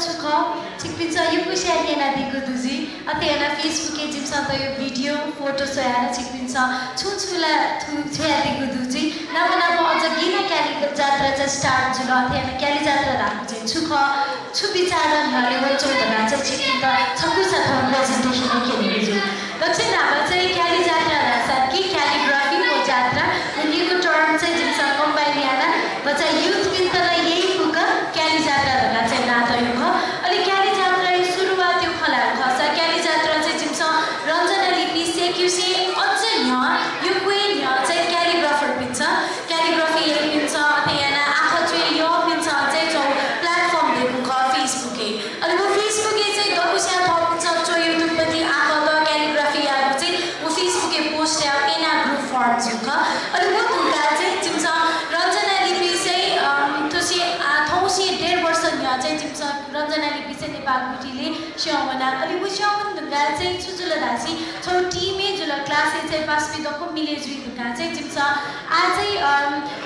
축하 직빈사 유쿠시아니나 디구두지 아테나 페이스북에 짐사도요 비디오 फोटोसयाना 직빈사 छुछुला छुया दिगुदुजी नमनाको अझ गिना क्याली जात्रा चाहिँ स्टार्ट जुल अथेना क्याली जात्रा राख्नु चाहिँ छुख छु विचार नले वचो दगा चाहिँ चिकिन त छकुसा थन प्रेजेन्टेसन केलिजु दक्षिण हावा चाहिँ क्याली जात्रा रासा कि क्यालिग्राफी को जात्रा उनीको टर्म चाहिँ जिमसा कम्बाइन याना बचा युथ पिन्तला यही बुक क्याली जात्रा दगा चाहिँ नातयो ख अलि क्याली जात्रा सुरुवात यो खला खसा क्याली जात्रा चाहिँ जिमसा रञ्जना लिपि सेक्युसी अझ यहाँ यो क्वीन यहाँ चाहिँ क्यालिग्राफर पिन्छ क्यालिग्राफी यही पिन्छ अथेना आँखा चाहिँ यो पिन्छ चाहिँ जो प्लेटफर्म दिएको ख फेसबुके अनि वो फेसबुके चाहिँ दकुस्या थपिन्छ जो युट्युबपट्टि आँखा त क्यालिग्राफी आएको चाहिँ वो फेसबुके पोस्ट या एना ग्रुप फर्म जुख अनि वो दुटा चाहिँ जिम्स रञ्जना लिपि चाहिँ तुसी थौसी 1.5 वर्ष यहाँ चाहिँ जिम्स रञ्जना लिपि चाहिँ नेपाल गुटीले स्याउमना अनि वो स्याउमन दुगा चाहिँ छुजुल दासी छौ टिमे जुल क्लासे चाहिँ पासपि दको मिले जुइ दुगा चाहिँ जिम्स आजै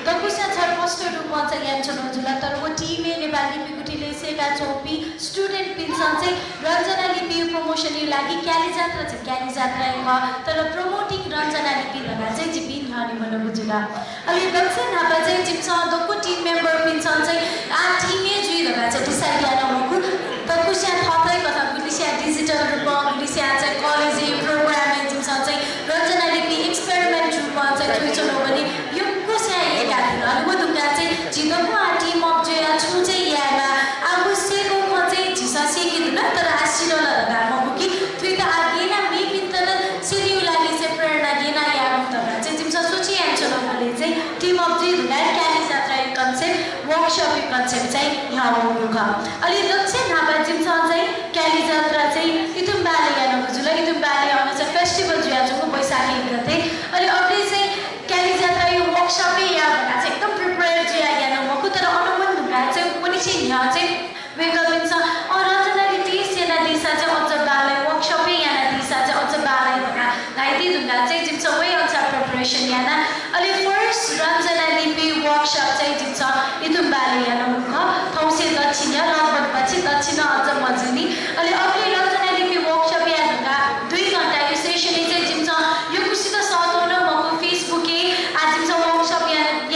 दकुसा छ पोस्टर रूपमा चाहिँ यान्छनो जुल तर वो टिमे नेपाल लिपि गुटीले सेका चौपी स्टुडेन्ट पिन्सन चाहिँ रञ्जना लिपि प्रमोसन लागि क्याली जात्रा चाहिँ क्याली जात्रा तर प्रमोटिङ रञ्जना लिपि दगा चाहिँ जिपिन हानि मन बुझुला अनि दक्षिण हावा चाहिँ जिम्स दको टिम मेम्बर पिन्सन चाहिँ आ टिमे जुइ दगा चाहिँ डिसाइड याना मकु दकुसा थतै कथा गुलिसिया डिजिटल रूपमा गुलिसिया चाहिँ कलेज प्रोग्रामिङ जिम्स चाहिँ रञ्जना लिपि एक्सपेरिमेन्ट रूपमा चाहिँ ट्विचनो पनि यो कोस्या एका दिन अनि वो दुगा चाहिँ जिदको आ टिम अफ जो या छु चाहिँ यामा आगु सेको म चाहिँ झिसा सेकिदिन तर आशिरल दगा मकु कि त्वि त आगेना मे पिन्तन सिरिउ लागि चाहिँ प्रेरणा गेना याम दगा चाहिँ जिम्स सोची यान्छनो बोले चाहिँ टिम अफ जी दुगा क्याली जात्रा कन्सेप्ट वर्कशप कन्सेप्ट चाहिँ यहाँ हुनुका अलि दक्षिण हावा जिम्स चाहिँ क्याली जात्रा चाहिँ इतुम बाले यानो जुल इतुम बाले आउन चाहिँ फेस्टिभल जुया जुको बैशाखी गते अनि अबले चाहिँ क्याली जात्रा यो वर्कशपै या भना चाहिँ एकदम प्रिपेयर जुया यानो मकु तर अनुमन दुगा चाहिँ पनि चाहिँ यहाँ चाहिँ वेगलिन्छ रञ्जना लिपि सेना दिशा चाहिँ अझ बाले वर्कशपै याना दिशा चाहिँ अझ बाले भना नाइदी दुगा चाहिँ जिम्स वे अनुसार प्रिपरेसन याना अलि फर्स्ट रञ्जना लिपि वर्कशप चाहिँ जिम्स इतुम बाले यानो मुख थौसे दक्षिण या लगभग पछि दक्षिण अझ मजुनी अलि अबले रञ्जना लिपि वर्कशप या दुगा 2 घण्टा यो सेसन चाहिँ जिम्स यो कुसित सतोन मको फेसबुके आ जिम्स वर्कशप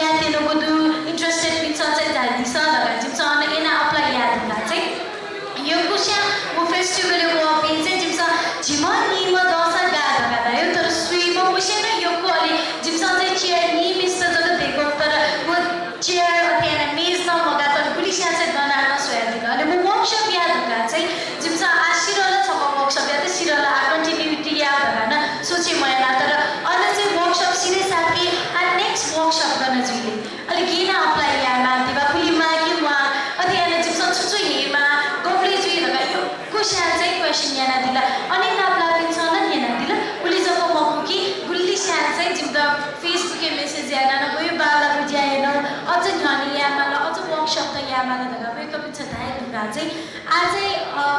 या तेनो बुदु इन्ट्रेस्टेड पिन्छ चाहिँ जादिस दगा जिम्स एना अप्लाई या दुगा चाहिँ यो कुस्या वो फेस्टिभल को पिन चाहिँ जिम्स जिमन निम दस गा दगा दायो तर सुइम उसेन यो को अलि जिम्स चाहिँ चेयर नि मिस जग देखो तर वो चेयर अथेना मेज न मगा तर पुलिसिया चाहिँ बनान सोया दिगा अनि वो वर्कशप या दगा चाहिँ जिम्स आशिरल छ वर्कशप या त सिरल आ कन्टिन्युटी या दगा न सोचे मैला तर अन चाहिँ वर्कशप सिरे साथी आ नेक्स्ट वर्कशप गर्न जुइले अलि किन अप्लाई या मान्दिबा पुलिमा कि वा अथेना जिम्स छुछु हेमा गोब्ले जुइ दगा यो क्वेशन चाहिँ क्वेशन याना दिला अनि नाप्ला पिन्छ न याना दिला पुलिसको मकु कि गुल्ली स्यान चाहिँ जिम्दा फेसबुके मेसेज याना न गयो बाला बुझ्या हेन अझ ध्वनि यामाला अझ वर्कशप त यामाला दगा वेक पिन्छ थाय दुगा चाहिँ आजै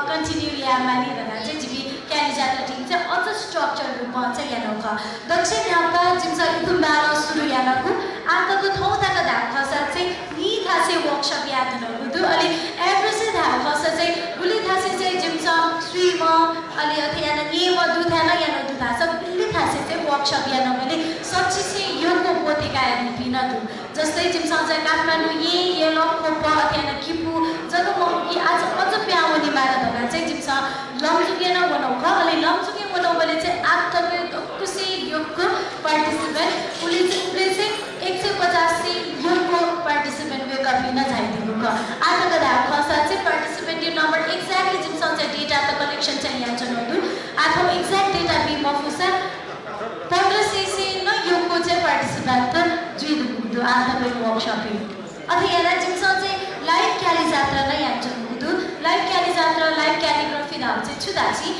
कन्टिन्यू यामाली दगा चाहिँ जिबी क्याली जात्रा टिम चाहिँ अझ स्ट्रक्चर रूपमा चाहिँ याना ख दक्षिण हावा जिम्सा इतुम बाला सुरु यानाको आतको थौताका धाक खसा चाहिँ नि थासे वर्कशप याद नगुदु अलि एभरेज धाक खसा चाहिँ गुली थासे चाहिँ जिम्सा स्विम अलि अथेना नियम दुथाना याना दुथा सब बिल्ली थासे चाहिँ वर्कशप याना मैले सच्ची चाहिँ योको पोतेका पिन दु जस्तै जिम्सा चाहिँ काठमाडौँ ये लकको प अथेना किपु जब म कि आज अझ प्याउनी मारा दगा चाहिँ जिम्सा लमजुगे न बनाउ ख अलि लमजुगे बनाउ भने चाहिँ आतको कुसी योको पार्टिसिपेन्ट उले चाहिँ 150 योको पार्टिसिपेन्ट वेक अप लिन चाहिदिनु ख आतको धाक खसा चाहिँ पार्टिसिपेन्ट यो नम्बर एक्ज्याक्टली जिम्सा चाहिँ डेटा त कलेक्सन चाहिँ यहाँ चनौदु आथो एक्ज्याक्ट डेटा बी मफुसा 1500 न योको चाहिँ पार्टिसिपेन्ट त जुइदु आतको वर्कशप अथवा याना जिम्सा चाहिँ लाइभ क्याली जात्रा नै यहाँ चनौदु लाइभ क्याली जात्रा लाइभ क्यालिग्राफी नाम चाहिँ छुदासी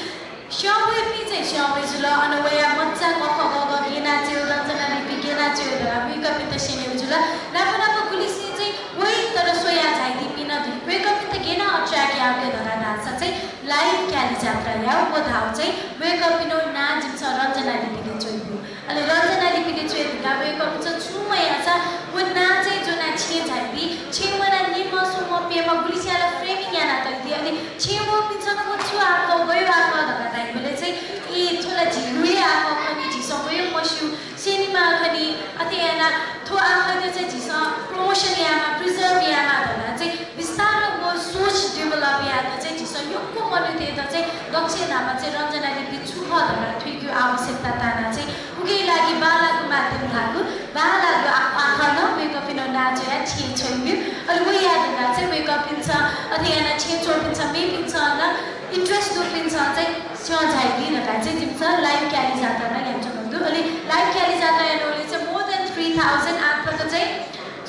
श्यावे पि चाहिँ श्यावे जुल अनवया मच्चा कख गग गेना च्यो रञ्जना लिपि गेना च्यो दगा वेक अप त सेने जुल नापनाको गुलिसी चाहिँ वही तर सोया जाइदि पिन दु वेक अप त गेना अट्र्याक याले दगा नाचा चाहिँ लाइभ क्याली जात्रा या वो धाव चाहिँ वेक अप पिनो ना जिम्स रञ्जना लिपिले चोइबु अनि रञ्जना लिपिले चोइ दगा वेक अप छ छुमया छ वो ना चाहिँ जुना छे जाइदि छेमना निम सुम पेमा गुलिसियाला फ्रेमिङ याना त दिया अनि छेमो पिन्छन को छु आको गयो आको धका ताइ बोले चाहिँ ए छोला झिरुए आको पनि झिसो गयो मस्यु सिनेमा खनि अथेना थो आको चाहिँ झिसो प्रमोसन यामा प्रिजर्भ यामा धना चाहिँ बिस्तारो गो सोच डेभलप या त चाहिँ झिसो योको मनुते त चाहिँ दक्षिणामा चाहिँ रञ्जनाले बिछु ख धना थुइक्यो आवश्यकता ताना चाहिँ उकै लागि बालाको माध्यम लागु बालाको आँखा न वेकअप इन नाचो या छे छोइम्यो अनि वो याद हुँदा चाहिँ वेकअप इन छ अथेना छे चोपिन्छ मेपिन्छ न इन्ट्रेस्ट दोपिन्छ चाहिँ स्यो झाइली नका चाहिँ जिम्स लाइभ क्याली जाता न यान्छ भन्नु अनि लाइभ क्याली जाता यानोले चाहिँ मोर देन 3000 आत्मक चाहिँ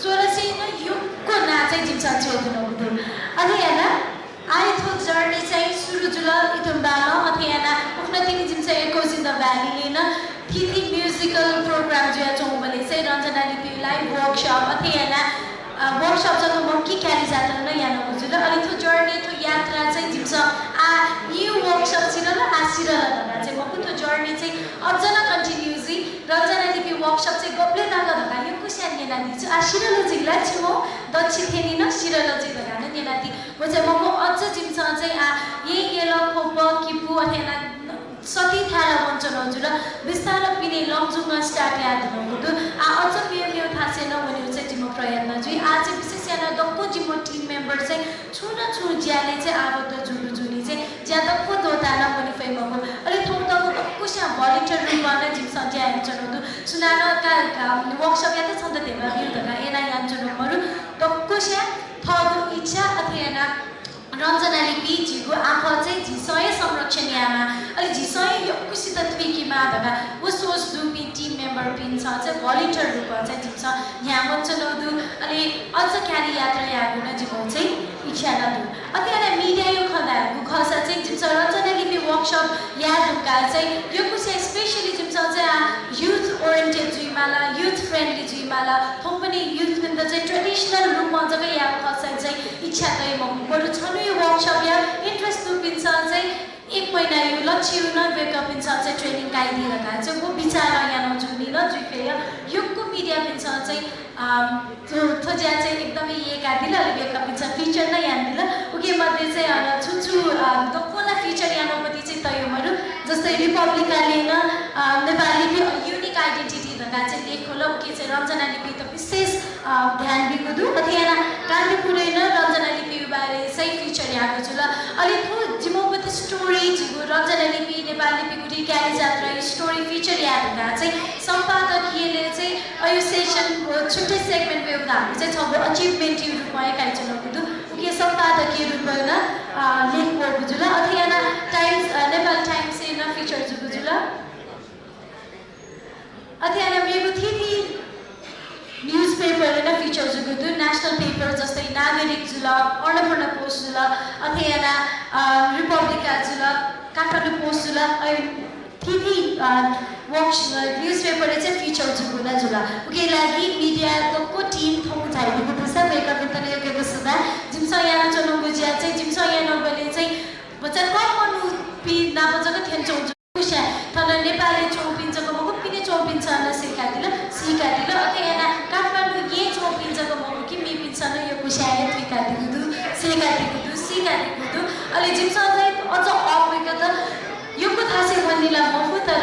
1600 न युगको नाचै जिम्स छेदुन हुँदो अनि हैन आइ थो जर्नी चाहिँ सुरु जुल इतुम्बानो अथेना उफ्नतिनी जिम्स एकोज इन द भ्याली लिन थिथि म्युजिकल प्रोग्राम जो चौबले चाहिँ रञ्जना लिपि लाइभ वर्कशप अथेना वर्कशप जब मक्की क्याली जाता न यानो बुझुल अनि थो जर्नी थो यात्रा चाहिँ जिम्स आ न्यू वर्कशप सिरल आसिरल भन्दा चाहिँ मकु थो जर्नी चाहिँ अझ न कन्टिन्युसली रञ्जना लिपि वर्कशप चाहिँ गप्ले दाग धका यो कुस्यान नेनादी छु आसिरल जिल्ला छु म दक्षि थेनी न सिरल चाहिँ धका न नेनादी म चाहिँ मकु अझ जिम्स चाहिँ आ ये गेलो खोप किपु अथेना सती थाला वञ्चन हजुर बिस्तार पिने लङजुङ स्टार्ट याद हुनुहुँदो आ अझ मेरो थाहा छैन भने चाहिँ जिम्म प्रयत्न जुई आज विशेष याना दक्को जिम्मो टिम मेम्बर चाहिँ छु ज्याले चाहिँ आबद्ध जुनी चाहिँ ज्या दक्को दोता न पनि फेमको अलि थौ दक्को स्या भलिन्टियर रूपमा न जिम सज्या यान्छन् हुँदो सुनानो का वर्कशप या त छन् त तेमा बिउदका एना यान्छन् मरु दक्को स्या थदो इच्छा अथेना रञ्जना लिपि झिगो आँखा चाहिँ झिसय संरक्षण यामा अलि झिसय योकुसित थुइकीमा धका उस दुपी टिम मेम्बर पिन छ चाहिँ भलिन्टियर रूपमा चाहिँ जिम्स यहाँ वञ्चन हुँदो अलि अझ क्यारी यात्रा यागु न जिमो चाहिँ इच्छा नदु अतिना मिडिया यो खदा खस चाहिँ जिम्स रञ्जना लिपि वर्कशप याद हुँका चाहिँ योकुसे स्पेशली जिम्स चाहिँ युथ ओरिएन्टेड जुइमाला युथ फ्रेन्डली जुइमाला थौ पनि युथ पनि चाहिँ ट्रेडिसनल रूपमा जग्गा या खस चाहिँ इच्छा तै म बरु छनु यो वर्कशप या इन्ट्रेस्ट दुपिन्छ चाहिँ एक महिना यो लक्ष्य न वेकअप इन चाहिँ ट्रेनिङ गाइदिरहेका चाहिँ वो विचार यहाँ नजुनी न जुफेय योको मिडिया पिन्छ चाहिँ थोज्या चाहिँ एकदमै ये गादिल अलि वेकअप इन फिचर नै यहाँ दिल उके मध्ये चाहिँ छुछु दक्कोला फिचर यहाँ नपति चाहिँ तयोमहरु जस्तै रिपब्लिकले न नेपाली युनिक आइडेन्टिटी धका चाहिँ लेखोल उके चाहिँ रञ्जना लिपि त विशेष ध्यान दिएको दु अथेना काण्डपुरै न रञ्जना लिपि बारे चाहिँ फिचर याको छु ल अलि थो जिमोपति स्टोरी जिगो रञ्जना लिपि नेपाली लिपि गुडी क्याली जात्रा स्टोरी फिचर याद हुँदा चाहिँ सम्पादकीयले चाहिँ अयो सेसनको छुट्टै सेगमेन्ट पे हुँदा हामी चाहिँ छगो अचिभमेन्ट रूपमा एकाइ चलाउँछु दु उके सम्पादकीय रूपमा लेखको बुझुल अथेना टाइम्स नेपाल टाइम्स न फिचर जुगुजुल अथेना मेरो थिथि न्युजपेपर न फिचर जुगुदु नेशनल पेपर जस्तै नागरिक जुल अन्नपूर्ण पोस्ट जुल अथेना रिपब्लिका जुल काठमाडौँ पोस्ट जुल थिथि न्युजपेपर चाहिँ फिचर जुगुला जुल उके लागि मिडियाको टिम थौ झाइदिएको छ वेकअप इन योगेको सुदा जिम्स यहाँ चलो बुझिया चाहिँ जिम्स यहाँ नगले चाहिँ बच्चा कमनु पि नापजको थेन चौ कुशा तर नेपाली चौपिन्छको मको पिने चौपिन्छ न सिकादिल अथेना काठमाडौँ ये चौपिन्छको मको कि मेपिन्छ न यो कुशा त्रिकादिदु सिकादिदु अलि जिम्स चाहिँ अझ अवेको त योको थाहा चाहिँ मन्दिला मफु तर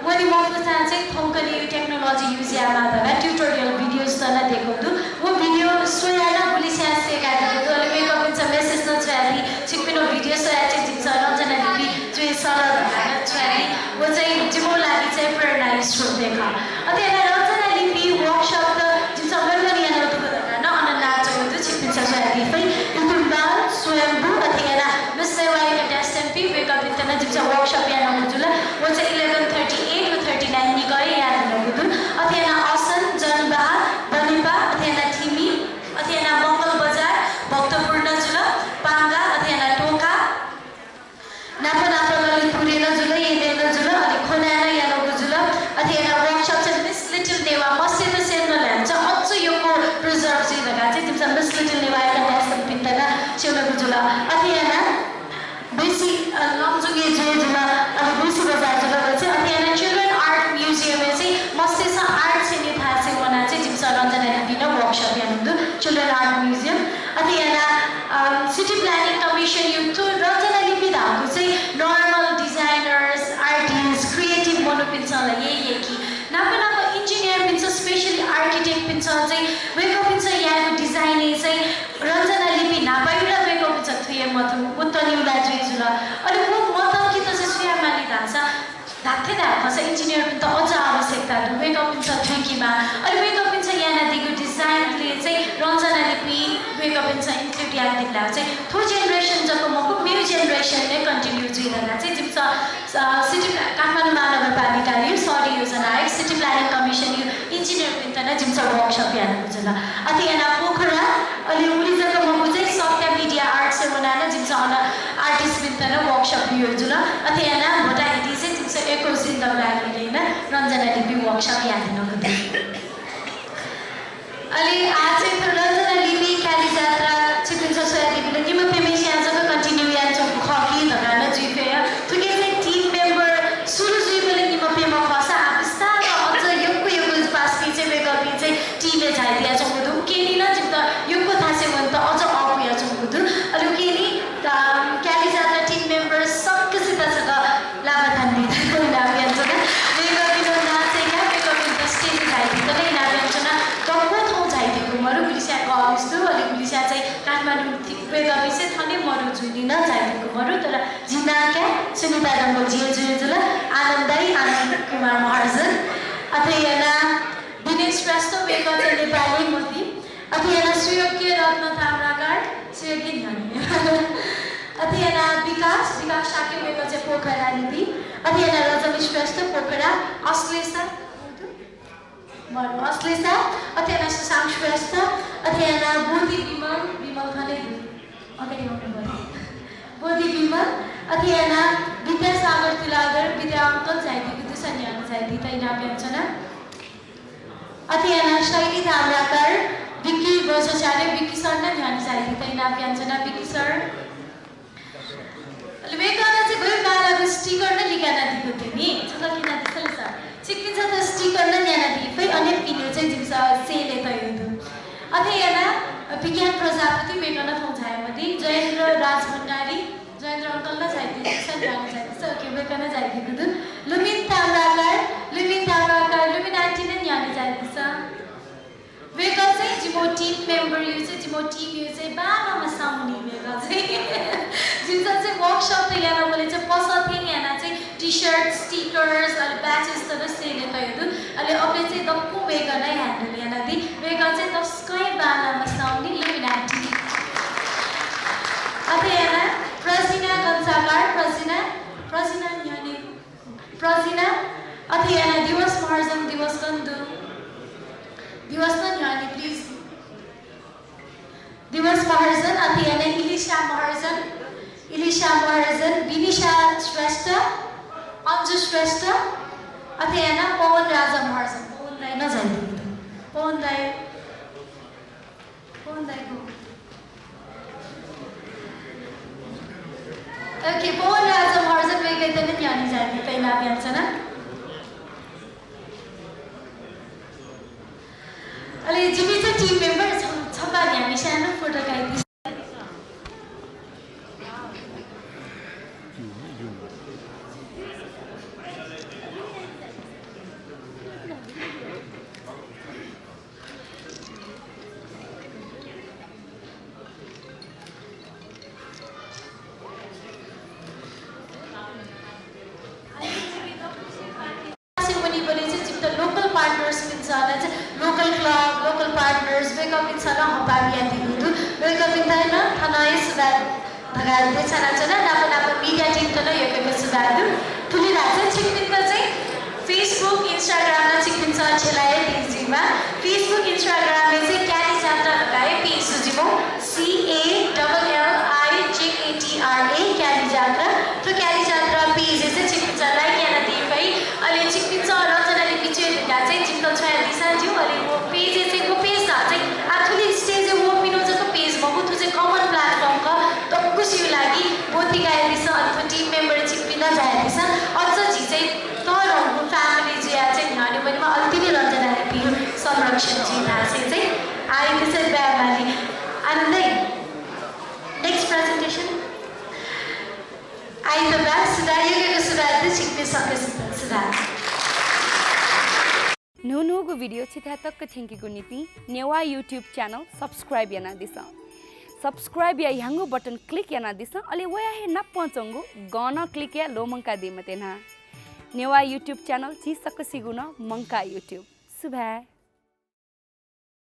मैले मफु चाहिँ थौकले यो टेक्नोलोजी युज यामा धरा ट्युटोरियल भिडियोज त न देखाउँछु वो भिडियो सोयाना बुलिस्या सिकादिदु अलि मेकअप इन मेसेज न छ्याली छिकपिनो भिडियो सोया चाहिँ जिम्स रञ्जना लिपि जो सरल धरा छ्याली वो चाहिँ जिमो लागि चाहिँ प्रेरणा स्रोत देखा अथवा रञ्जना लिपि वर्कशप त जिम्स गरगरी याना दुख धरा न अन नाचो जो छिकपिन्छ छ्याली फै युट्युबमा स्वयंभू अथवा मिसवाई एसएमपी वेकअप इन न जिम्स वर्कशप याना बुझुला वो चाहिँ 11:38 to 39 नि गए याद नगुदु अथेना असन जनबा बनेपा अथेना थिमी अथेना मङ्गल बजार भक्तपूर्ण जुल पाङ्गा अथेना टोका नापा ललितपुरे न जुल येले जुल अलि खोनाना यानो जुल अथेना वर्कशप चाहिँ मिस लिटिल नेवा मसे त सेन ल्यान्छ अझ योको प्रिजर्भ चाहिँ लगा चाहिँ तिम्रो मिस लिटिल नेवा या नेसनल पिन्तना छेउना जुल अथेना बेसी लमजुगे जुल अब बेसी बजार जुल चाहिँ अथेना चिल्ड्रन आर्ट म्युजियम चाहिँ मसेसा आर्ट चाहिँ थाहा चाहिँ वना चाहिँ जिम्स रञ्जना लिपि न वर्कशप यानु चिल्ड्रन आर्ट म्युजियम अथेना सिटी प्लानिङ कमिटी कमिसन यो तो रचना लिपि धाको चाहिँ नर्मल डिजाइनर्स आर्टिस्ट क्रिएटिभ मनो पिन्छलाई यही कि नापा नापा इन्जिनियर पिन्छ स्पेशली आर्किटेक्ट पिन्छ चाहिँ वेको पिन्छ यहाँको डिजाइने चाहिँ रचना लिपि नापाइला वेको पिन्छ थुए मथु उत्तनिउला जुइजुला अनि वो मत कि त चाहिँ सुया मानि धान्छ धाथे धाछ इन्जिनियर पनि त अझ आवश्यकता वेको पिन्छ थुकीमा अनि वेको पिन्छ यहाँ दिगो डिजाइनले चाहिँ रचना लिपि वेको पिन्छ इन्क्लुड याद दिला चाहिँ थो जेनेरेसन जको मको मेरो जेनेरेसन नै कन्टिन्यू जिरला चाहिँ जिम्स सिटी काठमाडौँ महानगरपालिकाले यो सरी योजना आयो सिटी प्लानिङ कमिसन यो इन्जिनियर पनि त न जिम्स वर्कसप याद हुन्छ ल अथि यहाँ पोखरा अनि उली जको मको चाहिँ सत्य मिडिया आर्ट सेवना न जिम्स आर्टिस्ट पनि त न वर्कसप यो जुल अथि यहाँ भोटागिटी चाहिँ जिम्स एको जिन्दगी हैन रञ्जना लिपि वर्कसप याद नगर्दै अलि आज चाहिँ रञ्जना लिपि क्याली जात्रा चिपिन्छ सोयालिपीले निम पेमेसी आजको कन्टिन्यू याद छ खकी धगान जुइफे तुके चाहिँ टिम मेम्बर सुरु जुइबले निम पेमा फसा आस्ता अझ योको पास कि चाहिँ बेगपी चाहिँ टिमले झाइदिया छ मुदु केनी न जिम त योको थासे मन त अझ अपुया छ मुदु अलि केनी क्याली जात्रा टिम मेम्बर सक्कसित छ लाभाथान दिदा लाभिया छ न बेगपी न नाचेका बेगपी त स्टेज झाइदिदा नै लाभिया छ न कको थौ झाइदिएको मरु पुलिसको अफिसु अलि पुलिसा चाहिँ काठमाडौँ बेगपी चाहिँ थने मरु जुइदिन झाइदिएको मरु तर जिनाका सुनिता डङ्गो जिजुजुल आनन्दै आनन्द कुमार महर्जन अथयना दिनेश श्रेष्ठ बेगत नेपाली मूर्ति अथयना सुयोग्य रत्न ताम्राकार सुयोग्य ध्यान अथयना विकास शाक्य बेगत चाहिँ पोखरा लिपि अथयना रजनी श्रेष्ठ पोखरा अश्लेषा अश्लेषा अथयना सुशाङ्क श्रेष्ठ अथयना बोधि विमल खने अगाडि आउनु बोधि विमल अथयना विद्यासागर तुलागर विद्याङ्कल जाइदिएको दुसन यहाँ जाइदि तैना व्यञ्जना अथयना शैली ताम्राकार विक्की बजाचार्य विक्की सर नै ध्यान जाइदि तैना व्यञ्जना विक्की सर वेगाना चाहिँ गयो गालाको स्टिकर नै लिकाना दिएको थियो नि छ किन दिसल सर सिक्किन्छ त स्टिकर नै ल्याना दिए अनेक पिने चाहिँ जिम्स सेले त यो अथयना विज्ञान प्रजापति वेगाना ठाउँ छाएपछि जयेन्द्र राज भण्डारी जयेन्द्र अङ्कल न जाइदिएको छ ध्यान जाइदिएको छ के वेगाना जाइदिएको थियो लुमिन ताम्राकार लुमिन आन्टी नै यहाँ जाइदिएको छ वेगा चाहिँ जिमो टिम मेम्बर यो चाहिँ जिमो टिम यो चाहिँ बाबामा सामुनी वेगा चाहिँ जिम्स चाहिँ वर्कसप त यहाँ बोले चाहिँ पसथे यहाँ चाहिँ टी सर्ट स्टिकर्स अलि ब्याचेस त सेले भयो अलि अब चाहिँ दक्कु वेगा नै ह्यान्डल यहाँ दि वेगा चाहिँ तस्कै बानामा साउनी लुमिन आन्टी अब यहाँ प्रजिना कन्साकार प्रजिना अथ यहाँ दिवस महर्जन दिवस कन्दु दिवस न ध्यानी प्लिज दिवस महर्जन अथ यहाँ इलिशा महर्जन विनिशा श्रेष्ठ अन्जु श्रेष्ठ अथ यहाँ पवन राजा महर्जन पवन दाई नजाइदिनु पवन दाईको ओके पवन राजा महर्जन वेगैते नै ध्यानी जाइदि तैना व्यञ्जना अलि जिमी चाहिँ टिम मेम्बर छ बानी हामी सानो फोटो गाइदिन्छ local partners local club local partners wake up in सना हपारिया दिनु वेकअप इन थाना थानाय सुधार भगाल दे छना छना नापा नापा मिडिया टिम त न यके सुधार दु ठुली राजा छिकपिन त चाहिँ फेसबुक इन्स्टाग्राम न छिकपिन छ छलाए दिजिमा फेसबुक इन्स्टाग्राम में चाहिँ क्याली जात्रा लगाए पेज सुजिमो CALLIJATRA क्याली जात्रा तो क्याली जात्रा पेज चाहिँ छिकपिन छ लाइक याना दिए भाइ अलि छिकपिन छ रचनाले पिछे चाहिँ जिंकल छ दिशा ज्यू अलि वो पेज चाहिँ को पेज चाहिँ आठुली स्टेज वो पिनो जको पेज म बुथु चाहिँ कमन प्लेटफर्म का तो खुशी लागि बोती गाए दिशा अनि टिम मेम्बर छिकपिन जाए दिशा अझ जी चाहिँ तर हाम्रो फ्यामिली जे चाहिँ ध्यान पनि अल्टिने रञ्जनाले पियो संरक्षण जी भाषे चाहिँ आइ त्यसै ब्यामाली आनन्दै नेक्स्ट प्रेजेन्टेसन आइतबार सुधा योगको सुधा छिक्ने सके सुधा नुनुगु भिडियो छिथातक थेंकिगु नीति नेवा यूट्यूब चैनल सब्सक्राइब याना दिसा सब्सक्राइब या यंगु बटन क्लिक याना दिसा अले वया हे न पहुंचंगु गाना क्लिक या लोमंका दिमतेना नेवा यूट्यूब चैनल ची सक सिगुना मंका यूट्यूब सुभा